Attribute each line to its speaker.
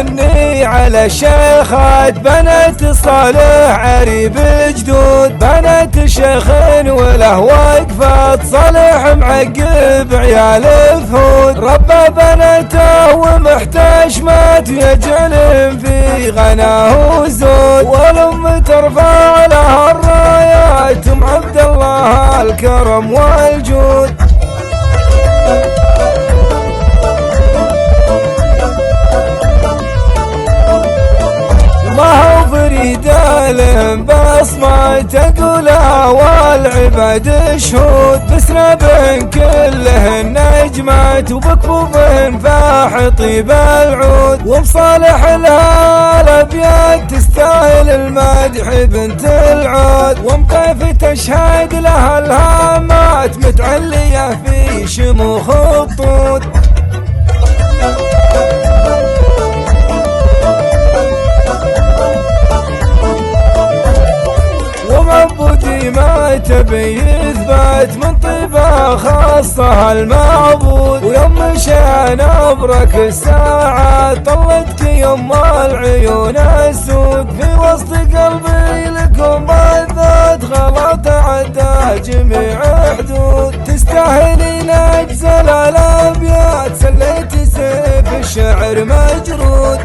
Speaker 1: مني على الشيخات بنات صالح عريب جدود، بنات شيخ وله واقفة صالح معقب عيال فهود، ربى بناته ومحتاج مات يجعل في غناه وزود، والأم ترفع لها الرايات ام عبد الله الكرم والجود. ما هو فريد لهم بصمة تقولها والعباد شهود، بسنا بين كلهن نجمات وبكفوفهن فاح طيب العود، وبصالح لها الابيات تستاهل المدح بنت العود، ومكيف تشهد لها الهامات متعلية في شموخ الطود. ومعبودي ما تبي يثبت من طيبة خاصة المعبود، ويوم مشينا برك الساعة طلتك يم العيون السود، في وسط قلبي لكم بالذات غلط عدى جميع حدود، تستاهلين اجزل الابيات سليت سيف الشعر مجرود.